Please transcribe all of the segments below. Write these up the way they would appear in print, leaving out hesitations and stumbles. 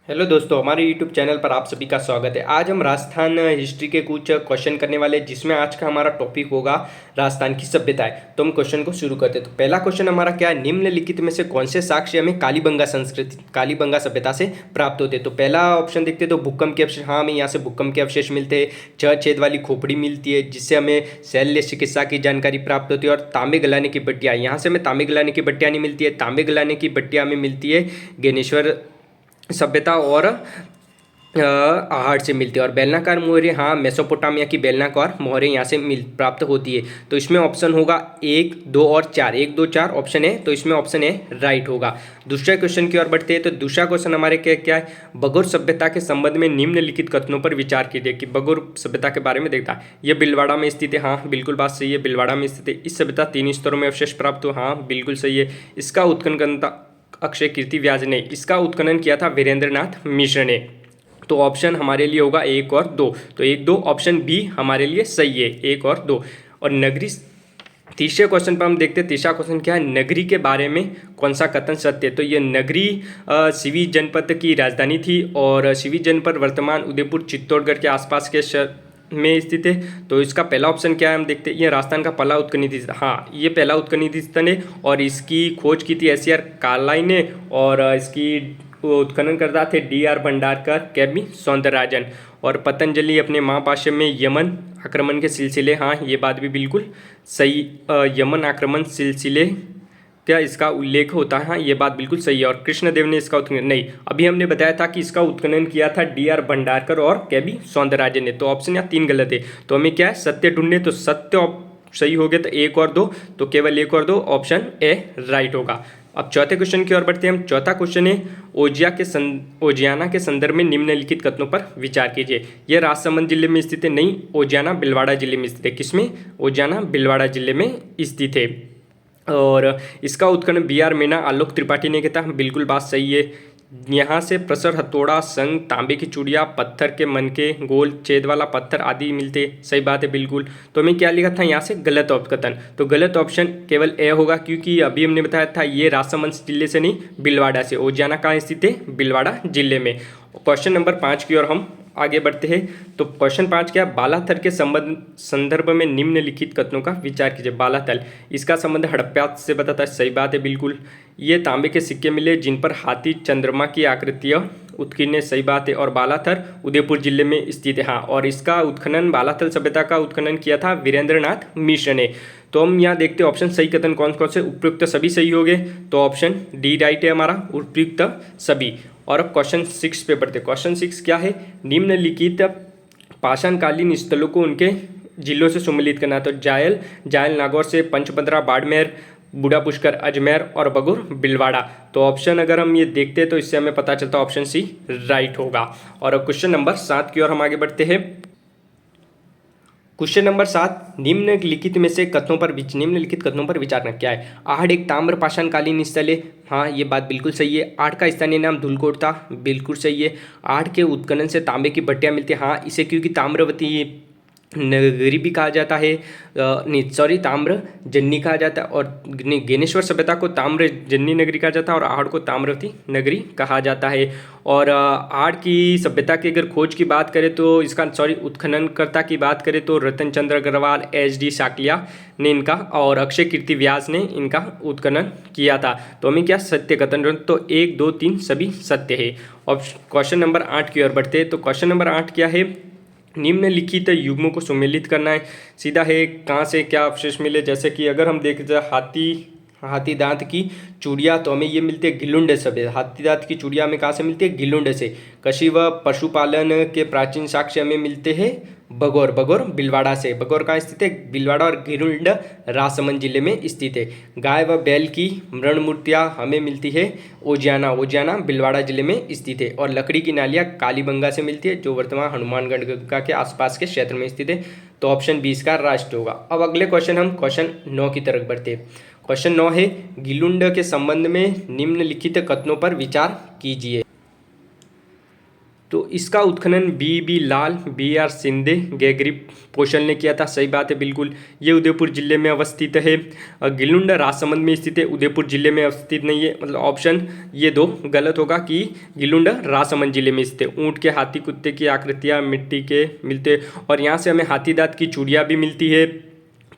Hello दोस्तों, हमारे YouTube channel पर आप सभी का स्वागत है। आज हम राजस्थान हिस्ट्री के कुछ क्वेश्चन करने वाले हैं, जिसमें आज का हमारा टॉपिक होगा राजस्थान की सभ्यताएं। तो हम क्वेश्चन को शुरू करते हैं। तो पहला क्वेश्चन हमारा क्या है, निम्नलिखित में से कौन से साक्ष्य हमें कालीबंगा संस्कृति कालीबंगा सभ्यता से प्राप्त होते हैं। तो पहला ऑप्शन देखते हैं, तो भूकंप के अवशेष। हाँ, हमें यहाँ से भूकंप के अवशेष मिलते हैं। 6 छेद वाली खोपड़ी मिलती है, जिससे हमें शल्य चिकित्सा की जानकारी प्राप्त होती है। और तांबे गलाने की भट्टियाँ, यहाँ से हमें तांबे गलाने की भट्टियाँ नहीं मिलती है। तांबे गलाने की भट्टियाँ हमें मिलती है ज्ञानेश्वर सभ्यता और आहट से मिलती है। और बेलनाकार मोहरें, हाँ, मेसोपोटामिया की बेलनाकार मोहरें यहाँ से प्राप्त होती है। तो इसमें ऑप्शन होगा 1, 2 और 4। 1, 2, 4 ऑप्शन है, तो इसमें ऑप्शन है राइट होगा। दूसरे क्वेश्चन की ओर बढ़ते हैं। तो दूसरा क्वेश्चन हमारे क्या है, बगोर सभ्यता के संबंध में निम्नलिखित कथनों पर विचार कीजिए। कि बगोर सभ्यता के बारे में देखता है, ये भीलवाड़ा में स्थित है। हाँ, बिल्कुल बात सही है, भीलवाड़ा में स्थित है। इस सभ्यता 3 स्तरों में अवशेष प्राप्त हुआ। हाँ, बिल्कुल सही है। इसका उत्खनन अक्षय कीर्ति व्यास ने, इसका उत्खनन किया था वीरेंद्रनाथ मिश्र ने। तो ऑप्शन हमारे लिए होगा 1 और 2। तो 1, 2 ऑप्शन बी हमारे लिए सही है, 1 और 2। और नगरी, तीसरे क्वेश्चन पर हम देखते हैं। तीसरा क्वेश्चन क्या है, नगरी के बारे में कौन सा कथन सत्य है। तो ये नगरी सिवी जनपद की राजधानी थी, और सिवी जनपद वर्तमान उदयपुर चित्तौड़गढ़ के आसपास के में स्थित है। तो इसका पहला ऑप्शन क्या है, हम देखते हैं। ये राजस्थान का पहला उत्खनन स्थल, हाँ, ये पहला उत्खनन स्थल है। और इसकी खोज की थी SCR कार्लाइ ने, और इसकी उत्खनन करता थे DR भंडारकर, केबी सौंदरराजन। और पतंजलि अपने महाभाष्य में यमन आक्रमण के सिलसिले, हाँ, ये बात भी बिल्कुल सही, यमन आक्रमण सिलसिले क्या इसका उल्लेख होता है। हाँ, ये बात बिल्कुल सही है। और कृष्णदेव ने इसका उत्खनन नहीं, अभी हमने बताया था कि इसका उत्खनन किया था DR भंडारकर और केबी सौंदरराजन ने। तो ऑप्शन यहाँ 3 गलत है। तो हमें क्या है, सत्य ढूंढने। तो सत्य सही हो गया, तो 1 और 2, तो केवल 1 और 2 ऑप्शन ए राइट होगा। अब चौथे क्वेश्चन की ओर बढ़ते हैं हम। चौथा क्वेश्चन है, ओजियाना के संदर्भ में निम्नलिखित कथनों पर विचार कीजिए। यह राजसमंद जिले में स्थित है। नहीं, ओजियाना भीलवाड़ा जिले में स्थित है। किसमें, ओजियाना भीलवाड़ा जिले में स्थित है। और इसका उत्खनन BR मीणा, आलोक त्रिपाठी ने किया था। बिल्कुल बात सही है। यहाँ से प्रसर, हथौड़ा, संग, तांबे की चूड़ियाँ, पत्थर के मनके, गोल छेद वाला पत्थर आदि मिलते। सही बात है, बिल्कुल। तो हमें क्या लिखा था यहाँ से, गलत कथन। तो गलत ऑप्शन केवल ए होगा, क्योंकि अभी हमने बताया था ये राजसमंद जिले से नहीं, भीलवाड़ा से। ओजियाना कहाँ स्थित है, भीलवाड़ा जिले में। क्वेश्चन नंबर 5 की ओर हम आगे बढ़ते हैं। तो क्वेश्चन 5 क्या है, बालाथल के संदर्भ में निम्नलिखित कथनों का विचार कीजिए। बालाथल, इसका संबंध हड़प्पा से बताता है। सही बात है, बिल्कुल। ये तांबे के सिक्के मिले, जिन पर हाथी चंद्रमा की आकृतियाँ उत्कीर्ण। सही बात है। और बालाथल उदयपुर जिले में स्थित है। हाँ, और इसका उत्खनन, बालाथल सभ्यता का उत्खनन किया था वीरेंद्रनाथ मिश्र ने। तो हम यहाँ देखते हैं ऑप्शन सही कथन कौन कौन से, उपयुक्त सभी सही हो गए। तो ऑप्शन डी राइट है हमारा, उपयुक्त सभी। और अब क्वेश्चन 6 पे बढ़ते। क्वेश्चन 6 क्या है, निम्नलिखित पाषाणकालीन स्थलों को उनके जिलों से सम्मिलित करना। तो जायल नागौर से, पंचपदरा बाड़मेर, बूढ़ा पुष्कर अजमेर, और बगुर भीलवाड़ा। तो ऑप्शन अगर हम ये देखते हैं, तो इससे हमें पता चलता है ऑप्शन सी राइट होगा। और अब क्वेश्चन नंबर 7 की ओर हम आगे बढ़ते हैं। क्वेश्चन नंबर 7, निम्नलिखित कथनों पर विचार करना। क्या है, आहड़ एक ताम्र पाषाणकालीन स्थल है। हाँ, ये बात बिल्कुल सही है। आहड़ का स्थानीय नाम धूलकोट था। बिल्कुल सही है। आहड़ के उत्खनन से तांबे की भट्टियाँ मिलती है। हाँ, इसे क्योंकि ताम्रवती नगरी भी कहा जाता है, नहीं सॉरी, ताम्र जन्नी कहा जाता है। और ज्ञानेश्वर सभ्यता को ताम्र जन्नी नगरी कहा जाता है, और आहड़ को ताम्रवती नगरी कहा जाता है। और आहड़ की सभ्यता की अगर खोज की बात करें, तो इसका उत्खननकर्ता की बात करें, तो रतन चंद्र अग्रवाल, SD साकलिया ने इनका, और अक्षय कीर्ति व्यास ने इनका उत्खनन किया था। तो हमें क्या सत्य कथन, तो 1, 2, 3 सभी सत्य है। और क्वेश्चन नंबर 8 की ओर बढ़ते हैं। तो क्वेश्चन नंबर 8 क्या है, निम्नलिखित युग्मों को सम्मिलित करना है। सीधा है, कहाँ से क्या अवशेष मिले। जैसे कि अगर हम देखें हाथी दांत की चूड़ियाँ, तो हमें ये मिलती है गिलुंड से। हाथी दांत की चूड़ियाँ हमें कहाँ से मिलती है, गिलुंड से। कशिव पशुपालन के प्राचीन साक्ष्य हमें मिलते हैं बगौर भीलवाड़ा से। बगौर कहाँ स्थित है, भीलवाड़ा। और गिलुंड राजसमंद जिले में स्थित है। गाय व बैल की मृण मूर्तियाँ हमें मिलती है ओजियाना भीलवाड़ा जिले में स्थित है। और लकड़ी की नालियाँ कालीबंगा से मिलती है, जो वर्तमान हनुमानगढ़ के आसपास के क्षेत्र में स्थित है। तो ऑप्शन 20 का राष्ट्र होगा। अब अगले क्वेश्चन, हम क्वेश्चन 9 की तरफ बढ़ते हैं। क्वेश्चन 9 है, गिलुंड के संबंध में निम्नलिखित कथनों पर विचार कीजिए। तो इसका उत्खनन बी लाल, B.R. शिंदे, गैग्रिप पोशल ने किया था। सही बात है, बिल्कुल। ये उदयपुर जिले में अवस्थित है। गिलुंड राजसमंद में स्थित है, उदयपुर जिले में अवस्थित नहीं है। मतलब ऑप्शन ये दो गलत होगा कि गिलुंड राजसमंद जिले में स्थित है। ऊँट के, हाथी, कुत्ते की आकृतियाँ मिट्टी के मिलते, और यहाँ से हमें हाथी दांत की चूड़ियाँ भी मिलती है।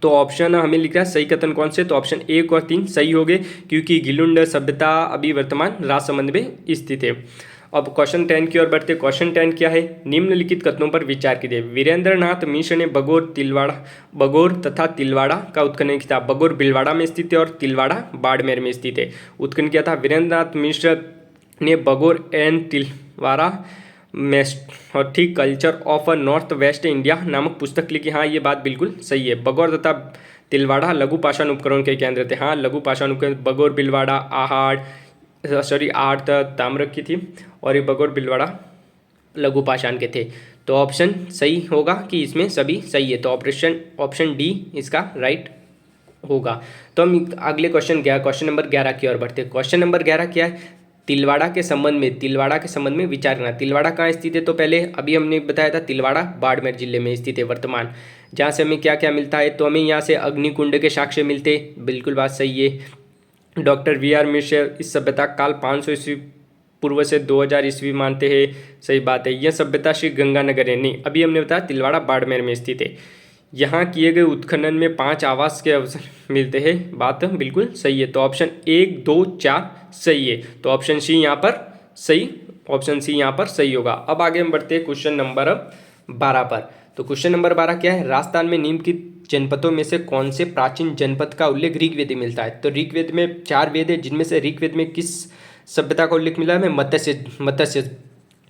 तो ऑप्शन हमें लिख रहा है सही कथन कौन से, तो ऑप्शन 1 और 3 सही हो गए, क्योंकि गिलुंड सभ्यता अभी वर्तमान राजसमंद में स्थित है। अब क्वेश्चन 10 की ओर बढ़ते। क्वेश्चन 10 क्या है, निम्नलिखित कथनों पर विचार कीजिए। वीरेंद्रनाथ मिश्र ने बगोर तथा तिलवाड़ा का उत्खनन किया। बगोर भीलवाड़ा में स्थित है और तिलवाड़ा बाड़मेर में स्थित है। उत्खनन किया था वीरेंद्रनाथ मिश्र ने Bagor and Tilwara mesolithic culture of north west India नामक पुस्तक लिखी। हाँ, ये बात बिल्कुल सही है। बगौर तथा तिलवाड़ा लघु पाषाण उपकरण के केंद्र थे। हाँ, लघु पाषाण उपकरण बगौर बिलवाड़ा आठ ताम्रक की थी, और ये बगौर बिलवाड़ा लघु पाषाण के थे। तो ऑप्शन सही होगा कि इसमें सभी सही है, तो ऑप्शन डी इसका राइट होगा। तो हम अगले क्वेश्चन नंबर 11 की ओर बढ़ते हैं। क्वेश्चन नंबर 11 क्या है, तिलवाड़ा के संबंध में विचार करना। तिलवाड़ा कहाँ स्थित है, तो पहले अभी हमने बताया था तिलवाड़ा बाड़मेर जिले में स्थित है वर्तमान। जहाँ से हमें क्या क्या मिलता है, तो हमें यहाँ से अग्निकुंड के साक्ष्य मिलते, बिल्कुल बात सही है। Doctor V.R. मिश्र इस सभ्यता काल 500 ईस्वी पूर्व से 2000 ईस्वी मानते हैं। सही बात है। यह सभ्यता श्री गंगानगर है, नहीं, अभी हमने बताया तिलवाड़ा बाड़मेर में स्थित है। यहाँ किए गए उत्खनन में 5 आवास के अवसर मिलते हैं, बात बिल्कुल सही है। तो ऑप्शन 1, 2, 4 सही है, तो ऑप्शन सी यहाँ पर सही, ऑप्शन सी यहाँ पर सही होगा। अब आगे हम बढ़ते हैं क्वेश्चन नंबर 12 पर। तो क्वेश्चन नंबर 12 क्या है, राजस्थान में निम्नलिखित जनपदों में से कौन से प्राचीन जनपद का उल्लेख ऋग्वेद में मिलता है। तो ऋग्वेद में 4 वेद है, जिनमें से ऋग्वेद में किस सभ्यता का उल्लेख मिला है, हमें मत्स्य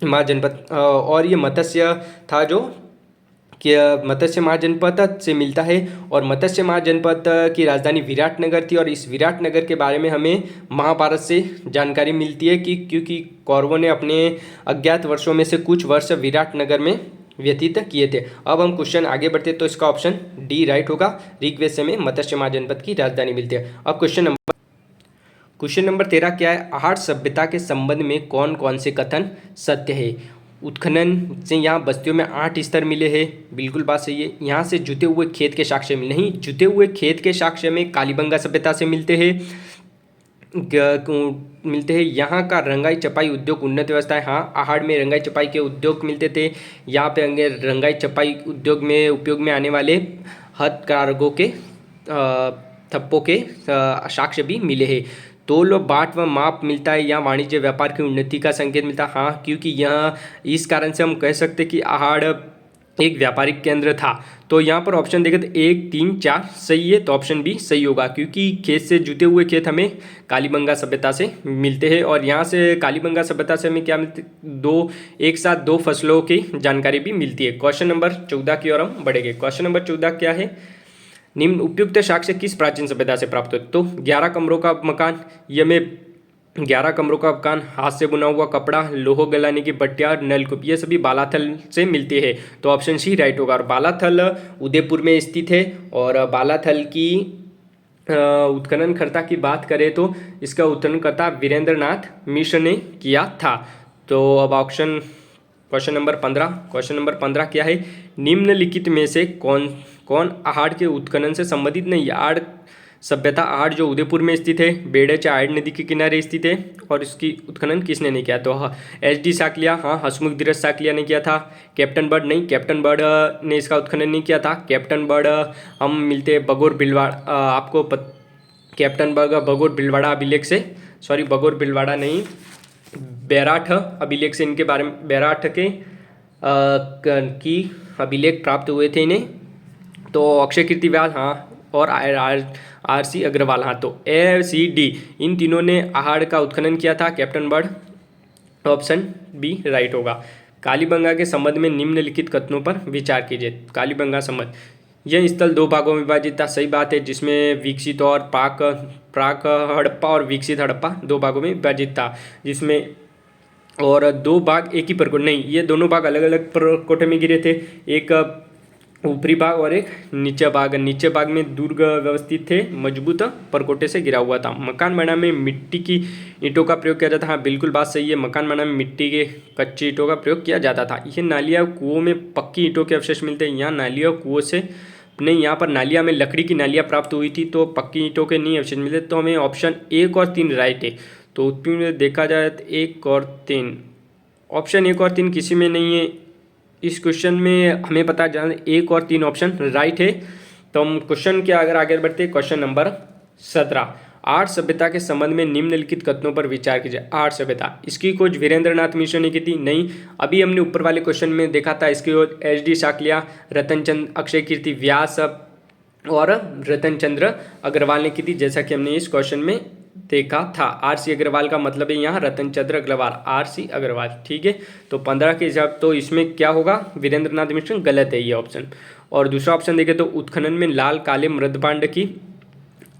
महाजनपद, और ये मत्स्य था जो कि मत्स्य महाजनपद से मिलता है। और मत्स्य महाजनपद की राजधानी विराटनगर थी, और इस विराटनगर के बारे में हमें महाभारत से जानकारी मिलती है कि क्योंकि कौरवों ने अपने अज्ञात वर्षों में से कुछ वर्ष विराटनगर में व्यतीत किए थे। अब हम क्वेश्चन आगे बढ़ते, तो इसका ऑप्शन डी राइट होगा। ऋग्वेद से में मत्स्य महाजनपद की राजधानी मिलती है। अब क्वेश्चन नंबर 13 क्या है, आहड़ सभ्यता के संबंध में कौन कौन से कथन सत्य है। उत्खनन से यहाँ बस्तियों में 8 स्तर मिले हैं, बिल्कुल बात सही है। यहाँ से जुते हुए खेत के साक्ष्य मिले, नहीं, जुते हुए खेत के साक्ष्य में कालीबंगा सभ्यता से मिलते हैं। यहाँ का रंगाई चपाई उद्योग उन्नत व्यवस्था है। हाँ, आहड़ में रंगाई चपाई के उद्योग मिलते थे। यहाँ पे रंगाई चपाई उद्योग में उपयोग में आने वाले हथकरघों के थप्पों के साक्ष्य भी मिले हैं। तोल व बाट व माप मिलता है, यहाँ वाणिज्य व्यापार की उन्नति का संकेत मिलता है। हाँ, क्योंकि यहाँ इस कारण से हम कह सकते कि आहड़ एक व्यापारिक केंद्र था। तो यहाँ पर ऑप्शन देखें तो 1, 3, 4 सही है, तो ऑप्शन बी सही होगा, क्योंकि खेत से जुते हुए खेत हमें कालीबंगा सभ्यता से मिलते हैं। और यहाँ से कालीबंगा सभ्यता से हमें क्या मिलते, एक साथ दो फसलों की जानकारी भी मिलती है। क्वेश्चन नंबर 14 की ओर हम बढ़ेंगे। क्वेश्चन नंबर 14 क्या है, निम्न उपयुक्त साक्ष्य किस प्राचीन सभ्यता से प्राप्त होते। तो 11 कमरों का मकान, ये में 11 कमरों का मकान, हाथ से बुना हुआ कपड़ा, लोहो गलाने की भट्टियाँ, नलकूप, ये सभी बालाथल से मिलते हैं। तो ऑप्शन सी राइट होगा। और बालाथल उदयपुर में स्थित है। और बालाथल की उत्खननकर्ता की बात करें तो इसका उत्खननकर्ता वीरेंद्रनाथ मिश्र ने किया था। तो अब क्वेश्चन नंबर 15 क्या है, निम्नलिखित में से कौन आहड़ के उत्खनन से संबंधित नहीं है। आहड़ सभ्यता, आहड़ जो उदयपुर में स्थित है, बेड़े आहड़ नदी के किनारे स्थित है, और इसकी उत्खनन किसने नहीं किया। तो HD साकलिया, हाँ, हसमुख धीरज साकलिया ने किया था। कैप्टन बर्ड, नहीं, कैप्टन बर्ड ने इसका उत्खनन नहीं किया था। कैप्टन बर्ड हम मिलते हैं बगोर भीलवाड़ा, आपको कैप्टन बर्ड बगोर भीलवाड़ा अभिलेख से, सॉरी बगोर भीलवाड़ा नहीं, बैराठ अभिलेख से इनके बारे में, बैराठ के की अभिलेख प्राप्त हुए थे इन्हें। तो अक्षय कीर्तिवाल, हाँ, और RC अग्रवाल, हाँ, तो ACD इन तीनों ने आहड़ का उत्खनन किया था। Captain Bird, option B right होगा। कालीबंगा के संबंध में निम्नलिखित कथनों पर विचार कीजिए। कालीबंगा संबंध, यह स्थल 2 भागों में विभाजित था। सही बात है, जिसमें विकसित और प्राक हड़प्पा और विकसित हड़प्पा 2 भागों में विभाजित था, जिसमें और 2 भाग एक ही प्रकोष्ठ, नहीं, ये दोनों भाग अलग अलग प्रकोष्ठ में गिरे थे। एक ऊपरी भाग और एक नीचे भाग में दुर्ग व्यवस्थित थे, मजबूत परकोटे से घिरा हुआ था। मकान बनाने में मिट्टी की ईंटों का प्रयोग किया जाता था। हाँ बिल्कुल बात सही है, मकान बनाने में मिट्टी के कच्ची ईंटों का प्रयोग किया जाता था। ये नालियाँ कुओं में पक्की ईंटों के अवशेष मिलते हैं। यहाँ नालियाँ कुओं से नहीं, यहाँ पर नालियाँ में लकड़ी की नालियाँ प्राप्त हुई थी, तो पक्की ईंटों के नहीं अवशेष मिलते। तो हमें ऑप्शन 1 और 3 राइट है। तो उत्तर में देखा जाए तो 1 और 3, ऑप्शन 1 और 3 किसी में नहीं है। इस क्वेश्चन में हमें पता चला 1 और 3 ऑप्शन राइट है। तो हम क्वेश्चन के अगर आगे बढ़ते हैं, क्वेश्चन नंबर 17, आर्य सभ्यता के संबंध में निम्नलिखित कथनों पर विचार कीजिए। आर्य सभ्यता, इसकी खोज वीरेंद्र नाथ मिश्र ने की थी? नहीं, अभी हमने ऊपर वाले क्वेश्चन में देखा था इसकी खोज HD शाक्लिया, रतनचंद, अक्षय कीर्ति व्यास और रतनचंद्र अग्रवाल ने की थी, जैसा कि हमने इस क्वेश्चन में देखा था। RC अग्रवाल का मतलब है यहाँ रतनचंद्र अग्रवाल, RC अग्रवाल। ठीक है, तो 15 के हिसाब, तो इसमें क्या होगा, वीरेंद्र नाथ मिश्र, गलत है ये ऑप्शन। और दूसरा ऑप्शन देखें तो उत्खनन में लाल काले मृदपांड की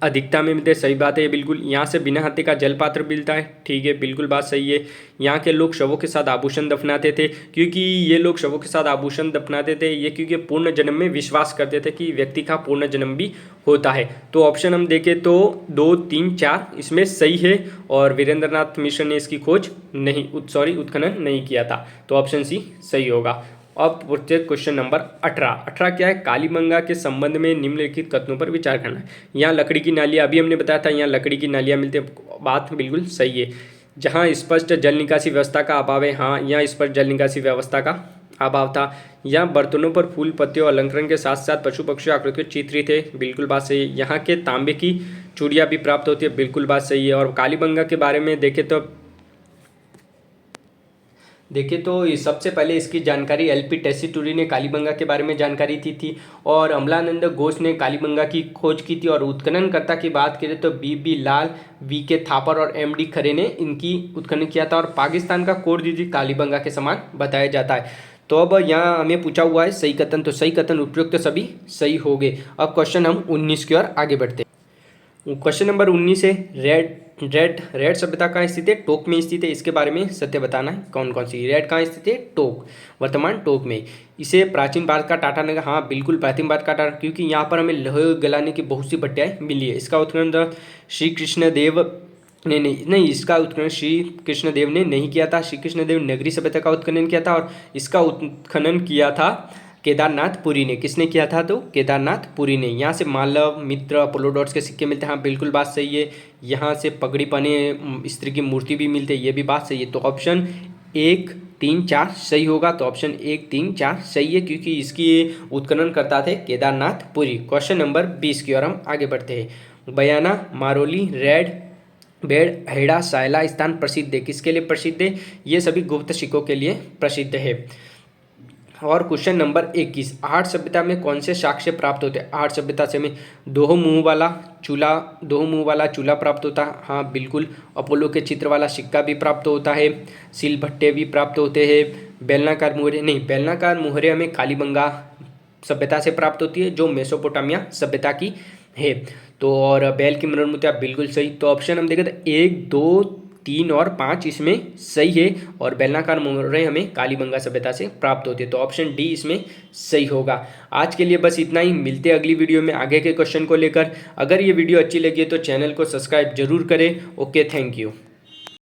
अधिकता में मिलते, सही बात है ये बिल्कुल। यहाँ से बिना हत्थे का जलपात्र मिलता है, ठीक है बिल्कुल बात सही है। यहाँ के लोग शवों के साथ आभूषण दफनाते थे, क्योंकि ये लोग शवों के साथ आभूषण दफनाते थे ये क्योंकि पूर्ण जन्म में विश्वास करते थे कि व्यक्ति का पूर्ण जन्म भी होता है। तो ऑप्शन हम देखें तो 2, 3, 4 इसमें सही है, और वीरेंद्र नाथ मिश्र ने इसकी खोज नहीं, उत्खनन नहीं किया था, तो ऑप्शन सी सही होगा। अब पूछते हैं क्वेश्चन नंबर 18 क्या है, कालीबंगा के संबंध में निम्नलिखित कथनों पर विचार करना है। यहाँ लकड़ी की नालियाँ, अभी हमने बताया था यहाँ लकड़ी की नालियाँ मिलती है, बात बिल्कुल सही है। जहाँ स्पष्ट जल निकासी व्यवस्था का अभाव है, हाँ यहाँ स्पष्ट जल निकासी व्यवस्था का अभाव था। यहाँ बर्तनों पर फूल पत्तियों और अलंकरण के साथ साथ पशु पक्षी आकृति के चित्र थे, बिल्कुल बात सही है। यहाँ के तांबे की चूड़ियाँ भी प्राप्त होती है, बिल्कुल बात सही है। और कालीबंगा के बारे में देखिए तो सबसे पहले इसकी जानकारी LP टेसीटूरी ने कालीबंगा के बारे में जानकारी दी थी, और अमलानंद घोष ने कालीबंगा की खोज की थी। और उत्खननकर्ता की बात करें तो BB लाल, VK थापर और MD खरे ने इनकी उत्खनन किया था। और पाकिस्तान का कोर भी कालीबंगा के समान बताया जाता है। तो अब यहाँ हमें पूछा हुआ है सही कथन, तो सही कथन उपयुक्त तो सभी सही हो गए। अब क्वेश्चन हम 19 की ओर आगे बढ़ते हैं। क्वेश्चन नंबर 19 है, रेड सभ्यता कहाँ स्थित है? टोक में स्थित है। इसके बारे में सत्य बताना है कौन कौन सी। रेड कहाँ स्थित है? टोक, वर्तमान टोक में। इसे प्राचीन भारत का टाटा नगर, हाँ बिल्कुल प्राचीन भारत का टाटा, क्योंकि यहाँ पर हमें लोहे गलाने की बहुत सी भट्टियाँ मिली है। इसका उत्खनन श्री कृष्णदेव ने नहीं, इसका उत्खनन श्री कृष्णदेव ने नहीं किया था। श्री कृष्णदेव नगरी सभ्यता का उत्खनन किया था, और इसका उत्खनन किया था केदारनाथ पुरी ने। किसने किया था? तो केदारनाथ पुरी ने। यहाँ से मालव, मित्र, अपोलोडोट्स के सिक्के मिलते हैं, हाँ बिल्कुल बात सही है। यहाँ से पगड़ी पहने स्त्री की मूर्ति भी मिलती है, ये भी बात सही है। तो ऑप्शन 1, 3, 4 सही होगा। तो ऑप्शन 1, 3, 4 सही है, क्योंकि इसकी उत्खनन करता थे केदारनाथ पुरी। क्वेश्चन नंबर 20 की ओर हम आगे बढ़ते हैं। बयाना, मारोली, रेड बेड, हेड़ा, सायला स्थान प्रसिद्ध है। किसके लिए प्रसिद्ध है? ये सभी गुप्त सिक्कों के लिए प्रसिद्ध है। और क्वेश्चन नंबर 21, आर्य सभ्यता में कौन से साक्ष्य प्राप्त होते हैं? आर्य सभ्यता से में दो मुंह वाला चूल्हा प्राप्त होता है, हाँ बिल्कुल। अपोलो के चित्र वाला सिक्का भी प्राप्त होता है। सिलभट्टे भी प्राप्त होते हैं। बेलनाकार मुहरे नहीं, बेलनाकार मुहरे हमें कालीबंगा सभ्यता से प्राप्त होती है, जो मेसोपोटामिया सभ्यता की है। तो और बैल की मृणमूर्तियाँ बिल्कुल सही। तो ऑप्शन हम देखें तो 1, 2, 3 और 5 इसमें सही है, और बेलनाकार मुहरे हमें कालीबंगा सभ्यता से प्राप्त होती है। तो ऑप्शन डी इसमें सही होगा। आज के लिए बस इतना ही, मिलते हैं अगली वीडियो में आगे के क्वेश्चन को लेकर। अगर ये वीडियो अच्छी लगी है तो चैनल को सब्सक्राइब जरूर करें। Okay, thank you.